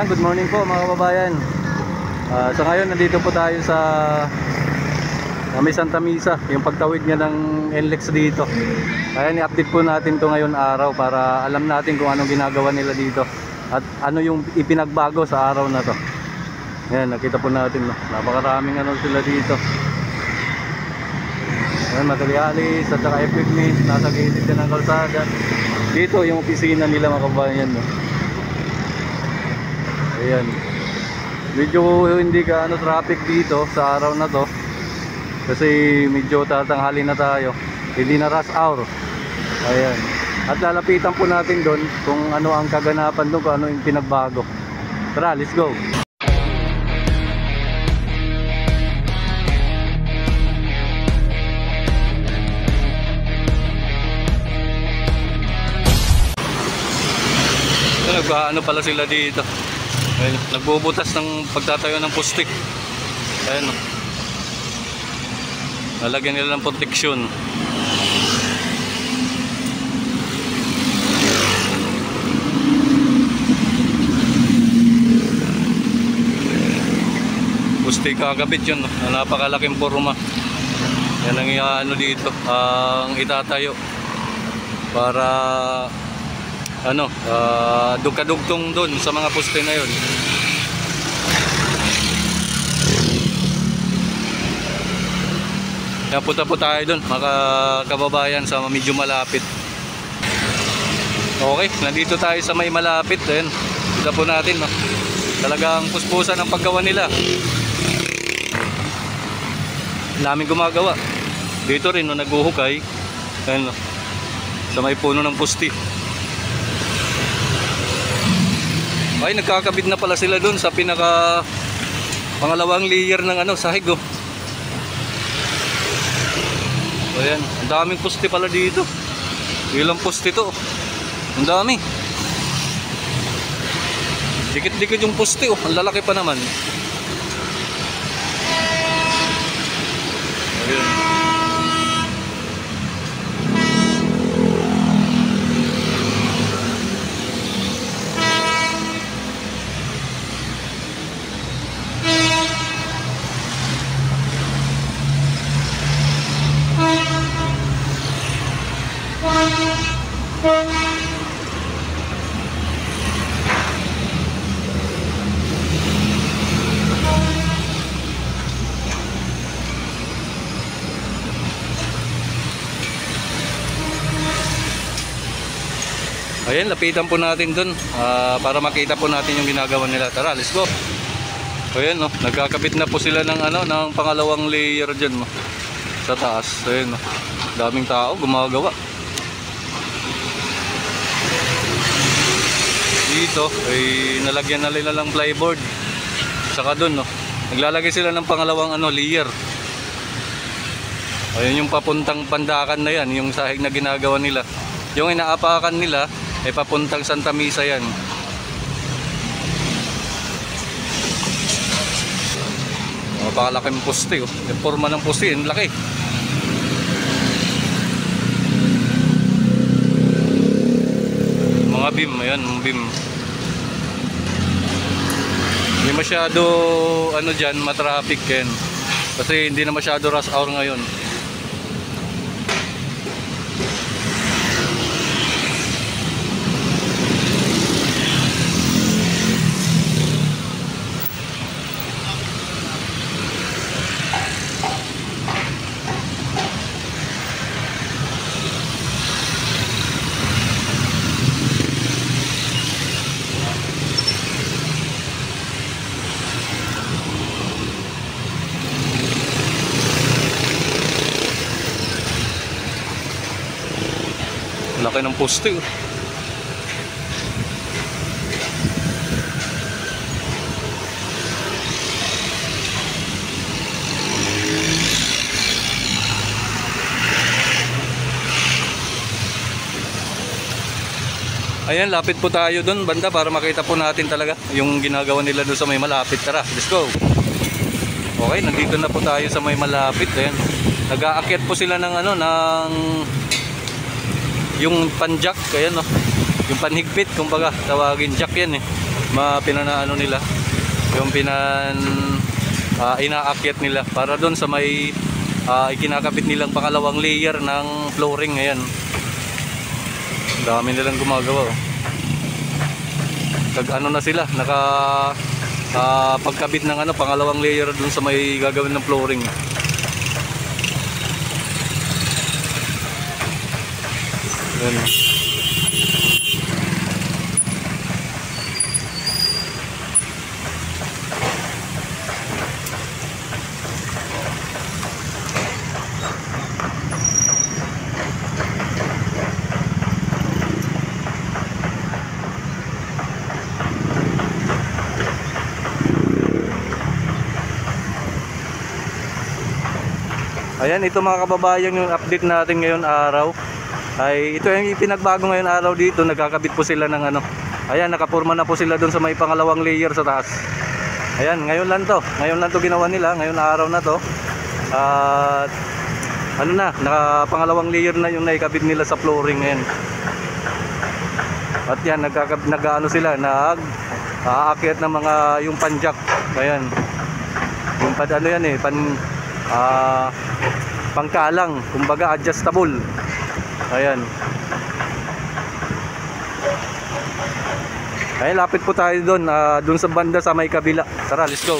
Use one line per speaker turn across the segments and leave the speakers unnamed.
Ayan, good morning po mga kababayan. Sa ngayon nandito po tayo sa may Santa Misa, yung pagtawid niya ng NLEX dito. Ayan, i-update po natin to ngayon araw para alam natin kung anong ginagawa nila dito at ano yung ipinagbago sa araw na to. Ayan, nakita po natin, no? Napakaraming ano sila dito. Ayan, materialis at saka equipment, nasa gilid ng kalsada. Dito yung opisina nila mga kababayan, no? Ayan, medyo hindi ka traffic dito sa araw na to kasi medyo tatanghali na tayo, hindi na rush hour. Ayan, at lalapitan po natin doon kung ano ang kaganapan doon, kung ano yung pinagbago. Tara, let's go. Nagkaano pala sila dito. Ayun, nagbubutas ng pagtatayo ng poste. Ayun, lalagyan nila ng proteksyon. Poste kakabit yun, no? Napakalaking forma. Yan ang ano dito, ang itatayo para dugtong doon sa mga poste na yun. Punta po tayo doon mga kababayan sa medyo malapit. Okay, nandito tayo sa may malapit. Ayun, kita po natin, no? Talagang puspusan ang paggawa nila. Naming gumagawa dito rin, no, naghuhukay. Ayun, no, sa may puno ng poste. Ay, nagkakabit na pala sila doon sa pinaka pangalawang layer ng sahig, oh. Ayan, ang daming poste pala dito. Ilang poste to? Ang dami. Dikit-dikit yung poste, oh. Ang lalaki pa naman. Ayan. Ayan, lapitan po natin dun para makita po natin yung ginagawa nila. Tara, let's go. Ayan, no, nagkakabit na po sila ng ng pangalawang layer dyan, no, sa taas. Ayan, no, daming tao gumagawa dito. Ay nalagyan na nila ng plyboard. Saka dun, no, naglalagay sila ng pangalawang layer. Ayan yung papuntang Pandakan na yan, yung sahig na ginagawa nila. Yung inaapakan nila ay papuntang Santa Misa yan. Napakalaking poste, oh. Yung forma ng poste, ang laki. Mga beam, ayan, beam. Hindi masyado dyan, matraffic yan. Kasi hindi na masyado rush hour ngayon. Laki ng poste, oh. Ayan, lapit po tayo doon banda para makita po natin talaga yung ginagawa nila doon sa may malapit. Tara, let's go. Okay, nandito na po tayo sa may malapit. Ayan, nag-aakyat po sila ng yung panjack, ayan, no, yung panhigpit, kumbaga tawagin jack yan, eh. pinanaano nila, yung inaakyat nila para doon sa may ikinakabit nilang pangalawang layer ng flooring. Ayan, dami nilang gumagawa, oh. Ano na sila, pagkabit ng pangalawang layer doon sa may gagawin ng flooring. Ayan. Ayan, ito mga kababayan yung update natin ngayon araw. Ay ito yung pinagbago ngayon araw dito, nagkakabit po sila ng ayan, nakapurma na po sila doon sa may pangalawang layer sa taas. Ayan, ngayon lang to ginawa nila, ngayon araw na to. At pangalawang layer na yung naikabit nila sa flooring ngayon. At yan, sila, aakyat ng mga yung panjack. Ayan, yung pangkalang, kumbaga adjustable. Ayan. Ay, lapit po tayo doon, sa banda sa may kabila. Tara, let's go.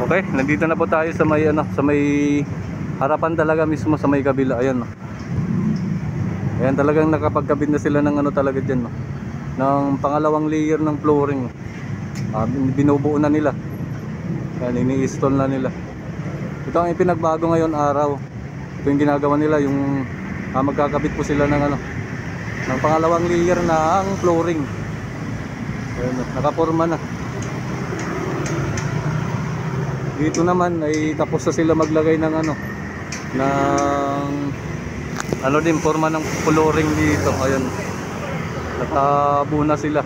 Okay, nandito na po tayo sa may sa may harapan talaga mismo sa may kabila. Ayan, no. Ayan, talagang nakapagkabit na sila ng talaga diyan, no. Ng pangalawang layer ng flooring. Binubuo na nila. Ayan, ini-install na nila. Ito ang ipinagbago ngayon araw. Ito yung ginagawa nila, yung magkakabit po sila ng ng pangalawang layer ng flooring. Ayan, nakaporma na. Dito naman ay tapos na sila maglagay ng forma ng flooring dito. Ayan, natabuo na sila.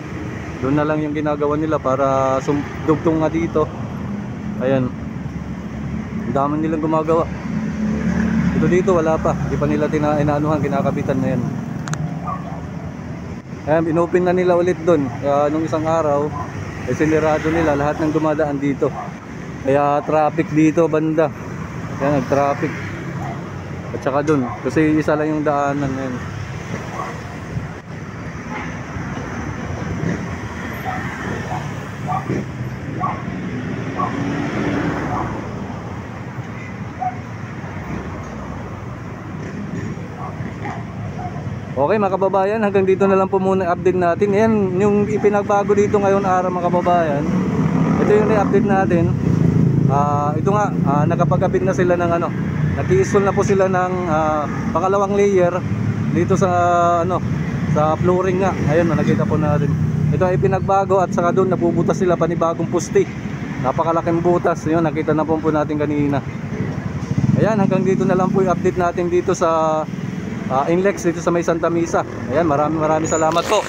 Doon na lang yung ginagawa nila para dugtong nga dito. Ayan, ang dami nilang gumagawa. Ito dito wala pa, hindi pa nila kinakabitan na yan. Ayan, inopen na nila ulit doon. Nung isang araw sinirado nila lahat ng dumadaan dito, kaya traffic dito banda. Ayan, nag-traffic. At saka doon, kasi isa lang yung daanan. Ayan. Okay mga kababayan, hanggang dito na lang po muna update natin. Ayan, yung ipinagbago dito ngayon araw mga kababayan. Ito yung i-update natin. Ito nga, nakapagkabit na sila ng nag-i-install na po sila ng pangalawang layer dito sa sa flooring nga. Ayun, nakita po natin. Ito ay pinagbago at saka doon napubutas sila panibagong pusti. Napakalaking butas. Yun, nakita na po natin kanina. Ayan, hanggang dito na lang po yung update natin dito sa Inlex dito sa may Santa Misa. Ayan, maraming salamat po.